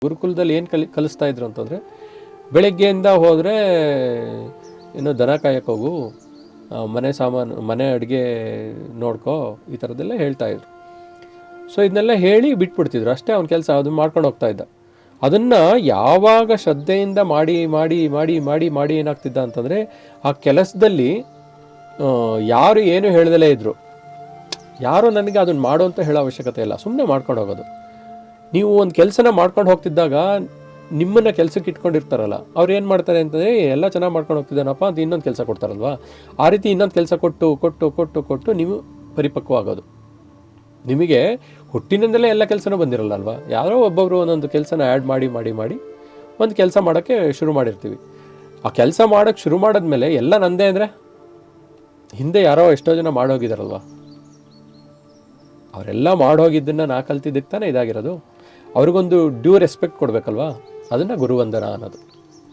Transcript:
ಗುರುಕುಲದಲ್ಲಿ ಏನು ಕಲಿಸ್ತಾ ಇದ್ರು ಅಂತಂದರೆ, ಬೆಳಗ್ಗೆಯಿಂದ ಹೋದರೆ ಇನ್ನು ದನ ಕಾಯಕ್ಕೆ ಹೋಗು, ಮನೆ ಸಾಮಾನು, ಮನೆ ಅಡುಗೆ ನೋಡ್ಕೋ, ಈ ಥರದ್ದೆಲ್ಲ ಹೇಳ್ತಾಯಿದ್ರು. ಸೊ ಇದನ್ನೆಲ್ಲ ಹೇಳಿ ಬಿಟ್ಬಿಡ್ತಿದ್ರು ಅಷ್ಟೇ. ಅವ್ನ ಕೆಲಸ ಅದನ್ನು ಮಾಡ್ಕೊಂಡು ಹೋಗ್ತಾ ಇದ್ದ. ಅದನ್ನು ಯಾವಾಗ ಶ್ರದ್ಧೆಯಿಂದ ಮಾಡಿ ಮಾಡಿ ಮಾಡಿ ಮಾಡಿ ಮಾಡಿ ಏನಾಗ್ತಿದ್ದ ಅಂತಂದರೆ, ಆ ಕೆಲಸದಲ್ಲಿ ಯಾರು ಏನು ಹೇಳ್ದಲೇ ಇದ್ದರು, ಯಾರು ನನಗೆ ಅದನ್ನು ಮಾಡು ಅಂತ ಹೇಳೋ ಅವಶ್ಯಕತೆ ಇಲ್ಲ, ಸುಮ್ಮನೆ ಮಾಡ್ಕೊಂಡು ಹೋಗೋದು. ನೀವು ಒಂದು ಕೆಲಸನ ಮಾಡ್ಕೊಂಡು ಹೋಗ್ತಿದ್ದಾಗ ನಿಮ್ಮನ್ನು ಕೆಲಸಕ್ಕೆ ಇಟ್ಕೊಂಡಿರ್ತಾರಲ್ಲ, ಅವ್ರು ಏನು ಮಾಡ್ತಾರೆ ಅಂತಂದರೆ, ಎಲ್ಲ ಚೆನ್ನಾಗಿ ಮಾಡ್ಕೊಂಡು ಹೋಗ್ತಿದ್ದಾನಪ್ಪ ಅಂತ ಇನ್ನೊಂದು ಕೆಲಸ ಕೊಡ್ತಾರಲ್ವ, ಆ ರೀತಿ ಇನ್ನೊಂದು ಕೆಲಸ ಕೊಟ್ಟು ಕೊಟ್ಟು ಕೊಟ್ಟು ಕೊಟ್ಟು ನೀವು ಪರಿಪಕ್ವ ಆಗೋದು. ನಿಮಗೆ ಹುಟ್ಟಿನಿಂದಲೇ ಎಲ್ಲ ಕೆಲಸನೂ ಬಂದಿರಲ್ಲ ಅಲ್ವಾ, ಯಾರೋ ಒಬ್ಬೊಬ್ಬರು ಒಂದೊಂದು ಕೆಲಸನ ಆ್ಯಡ್ ಮಾಡಿ ಮಾಡಿ ಮಾಡಿ ಒಂದು ಕೆಲಸ ಮಾಡೋಕ್ಕೆ ಶುರು ಮಾಡಿರ್ತೀವಿ. ಆ ಕೆಲಸ ಮಾಡೋಕ್ಕೆ ಶುರು ಮಾಡಿದ್ಮೇಲೆ ಎಲ್ಲ ನಂದೇ ಅಂದರೆ, ಹಿಂದೆ ಯಾರೋ ಎಷ್ಟೋ ಜನ ಮಾಡೋಗಿದಾರಲ್ವ, ಅವರೆಲ್ಲ ಮಾಡೋಗಿದ್ದನ್ನು ನಾ ಕಲ್ತಿದ್ದಕ್ಕೆ ತಾನೇ ಇದಾಗಿರೋದು. ಅವ್ರಿಗೊಂದು ಡ್ಯೂ ರೆಸ್ಪೆಕ್ಟ್ ಕೊಡಬೇಕಲ್ವಾ, ಅದನ್ನು ಗುರುವಂದನ ಅನ್ನೋದು.